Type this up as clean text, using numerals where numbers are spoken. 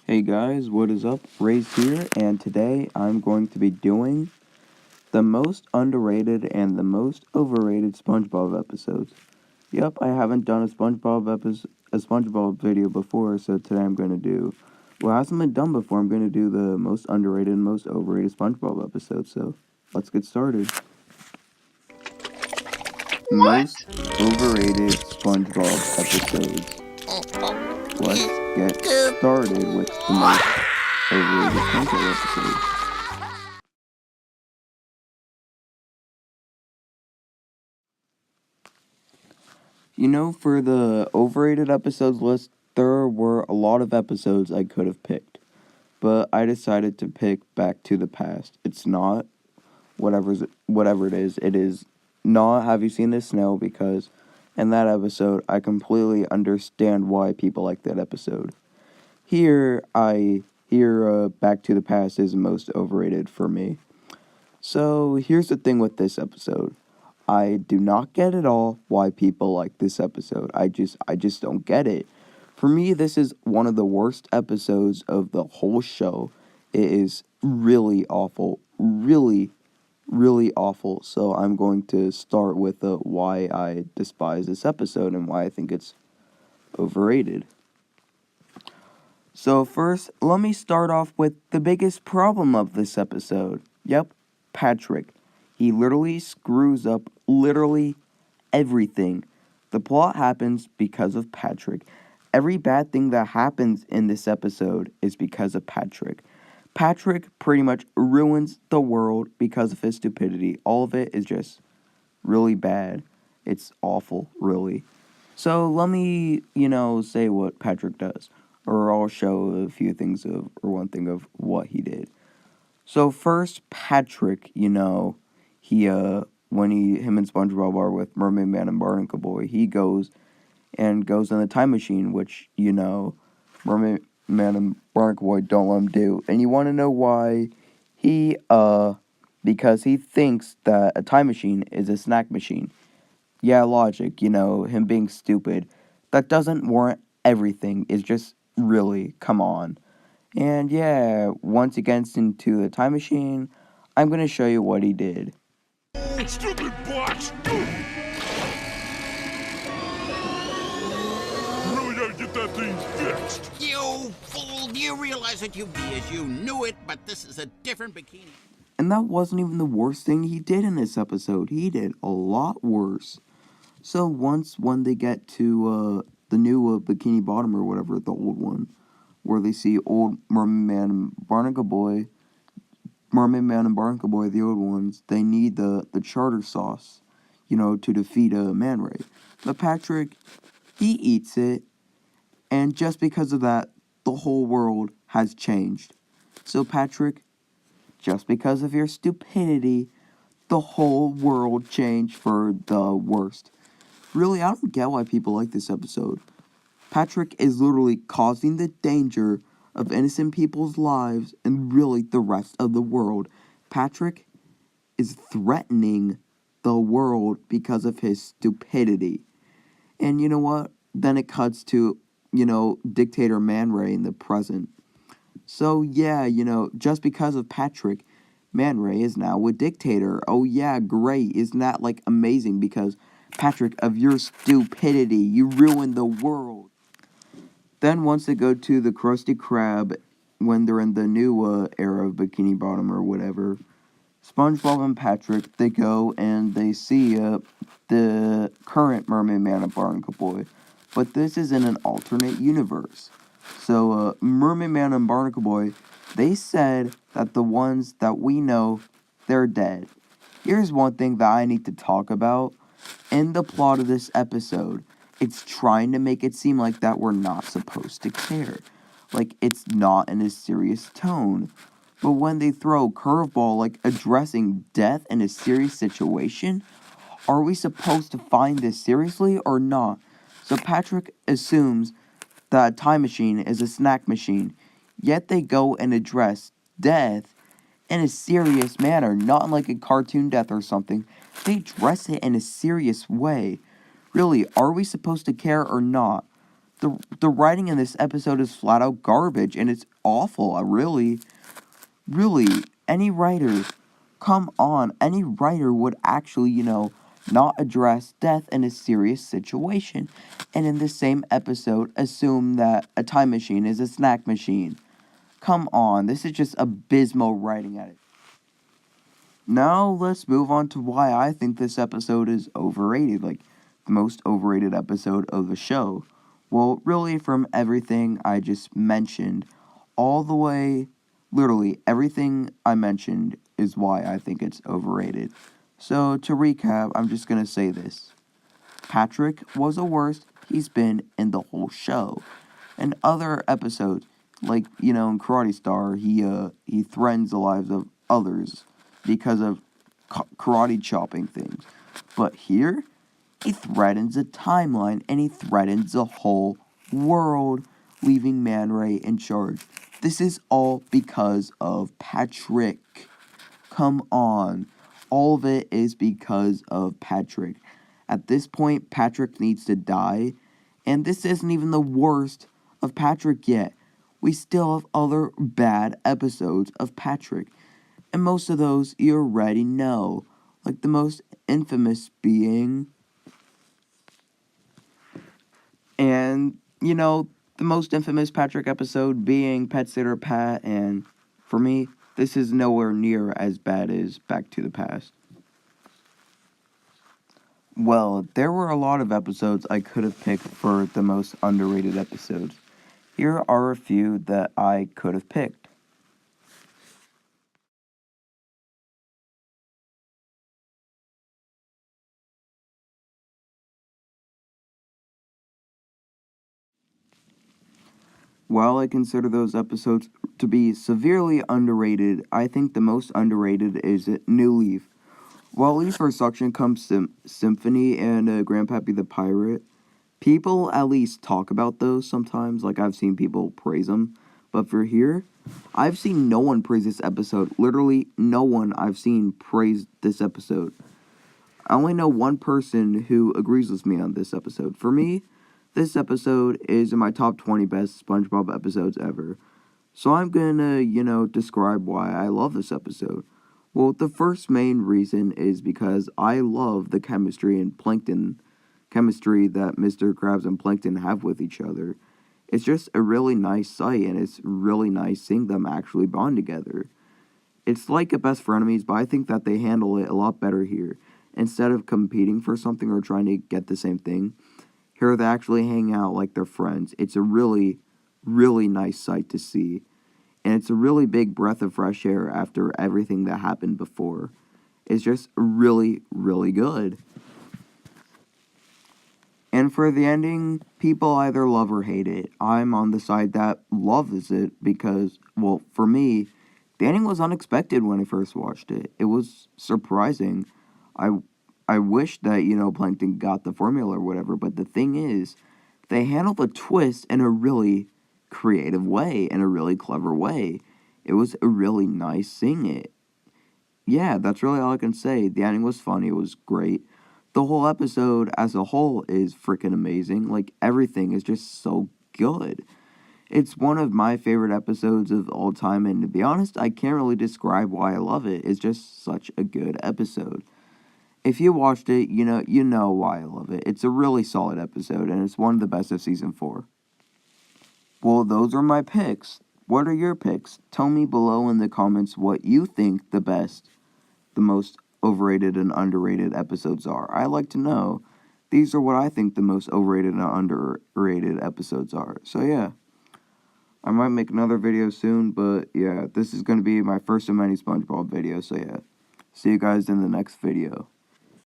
Hey guys, what is up? Ray's here, and today I'm going to be doing the most underrated and the most overrated SpongeBob episodes. Yep, I haven't done a SpongeBob video before, so today I'm going to do what hasn't been done before. I'm going to do the most underrated and most overrated SpongeBob episodes. So let's get started. Most overrated SpongeBob episodes. Let's get started with the most overrated SpongeBob episodes. For the overrated episodes list, there were a lot of episodes I could have picked, but I decided to pick Back to the Past. It's not whatever it is. It is not Have You Seen the Snow, because in that episode, I completely understand why people like that episode. Here, Back to the Past is most overrated for me. So here's the thing with this episode. I do not get at all why people like this episode. I just don't get it. For me, this is one of the worst episodes of the whole show. It is really awful. Really, really awful. So I'm going to start with why I despise this episode and why I think it's overrated. So first, let me start off with the biggest problem of this episode. Yep, Patrick. He literally screws up literally everything. The plot happens because of Patrick. Every bad thing that happens in this episode is because of Patrick. Patrick pretty much ruins the world because of his stupidity. All of it is just really bad. It's awful, really. So let me, say what Patrick does. Or I'll show a few things or one thing of what he did. So first, Patrick, him and SpongeBob are with Mermaid Man and Barnacle Boy, he goes in the time machine, which, Mermaid Man and Barnacle Boy don't let him do. And you want to know why? Because he thinks that a time machine is a snack machine. Yeah, logic, him being stupid. That doesn't warrant everything. It's just, really, come on. And yeah, once he gets into the time machine, I'm going to show you what he did. Stupid box! You really gotta get that thing fixed! You fool! Do you realize that you knew it, but this is a different bikini? And that wasn't even the worst thing he did in this episode. He did a lot worse. So when they get to the new Bikini Bottom or whatever, the old one, where they see old Mermaid Man and Barnacle Boy, the old ones, they need the charter sauce, to defeat Man Ray. But Patrick, he eats it, and just because of that, the whole world has changed. So Patrick, just because of your stupidity, the whole world changed for the worst. Really, I don't get why people like this episode. Patrick is literally causing the danger of innocent people's lives and really the rest of the world. Patrick is threatening the world because of his stupidity. And you know what? Then it cuts to, Dictator Man Ray in the present. So yeah, just because of Patrick, Man Ray is now a dictator. Oh yeah, great. Isn't that amazing? Because Patrick, of your stupidity, you ruined the world. Then once they go to the Krusty Krab, when they're in the new era of Bikini Bottom or whatever, SpongeBob and Patrick, they go and they see the current Mermaid Man and Barnacle Boy. But this is in an alternate universe. So Mermaid Man and Barnacle Boy, they said that the ones that we know, they're dead. Here's one thing that I need to talk about. In the plot of this episode, it's trying to make it seem like that we're not supposed to care. Like, it's not in a serious tone. But when they throw a curveball, addressing death in a serious situation, are we supposed to find this seriously or not? So Patrick assumes that a time machine is a snack machine, yet they go and address death in a serious manner, not in a cartoon death or something. They address it in a serious way. Really, are we supposed to care or not? The writing in this episode is flat out garbage, and it's awful. Really, any writer, come on, any writer would actually, not address death in a serious situation, and in the same episode assume that a time machine is a snack machine. Come on, this is just abysmal writing at it. Now let's move on to why I think this episode is overrated, like the most overrated episode of the show. Well, really, from everything I just mentioned, all the way, literally everything I mentioned is why I think it's overrated. So, to recap, I'm just gonna say this. Patrick was the worst he's been in the whole show. In other episodes, like, in Karate Star, he threatens the lives of others because of karate chopping things. But here, he threatens a timeline, and he threatens the whole world, leaving Man Ray in charge. This is all because of Patrick. Come on. All of it is because of Patrick. At this point, Patrick needs to die, and this isn't even the worst of Patrick yet. We still have other bad episodes of Patrick, and most of those you already know, like the most infamous being, and, the most infamous Patrick episode being Pet Sitter Pat, and for me, this is nowhere near as bad as Back to the Past. Well, there were a lot of episodes I could have picked for the most underrated episodes. Here are a few that I could have picked. While I consider those episodes to be severely underrated, I think the most underrated is New Leaf. While Leaf's first section comes Symphony and Grandpappy the Pirate, people at least talk about those sometimes. Like, I've seen people praise them. But for here, I've seen no one praise this episode. Literally, no one I've seen praise this episode. I only know one person who agrees with me on this episode. For me, this episode is in my top 20 best SpongeBob episodes ever. So I'm gonna, describe why I love this episode. Well, the first main reason is because I love the chemistry and Plankton chemistry that Mr. Krabs and Plankton have with each other. It's just a really nice sight, and it's really nice seeing them actually bond together. It's like a best frenemies, but I think that they handle it a lot better here. Instead of competing for something or trying to get the same thing, here they actually hang out like they're friends. It's a really, really nice sight to see. And it's a really big breath of fresh air after everything that happened before. It's just really, really good. And for the ending, people either love or hate it. I'm on the side that loves it because, well, for me, the ending was unexpected when I first watched it. It was surprising. I wish that, Plankton got the formula or whatever, but the thing is, they handled the twist in a really creative way, in a really clever way. It was a really nice seeing it. Yeah, that's really all I can say. The ending was funny, it was great. The whole episode as a whole is freaking amazing. Like, everything is just so good. It's one of my favorite episodes of all time, and to be honest, I can't really describe why I love it. It's just such a good episode. If you watched it, you know why I love it. It's a really solid episode, and it's one of the best of Season 4. Well, those are my picks. What are your picks? Tell me below in the comments what you think the most overrated and underrated episodes are. I like to know. These are what I think the most overrated and underrated episodes are. So yeah, I might make another video soon, but yeah, this is going to be my first of many SpongeBob videos. So yeah, see you guys in the next video.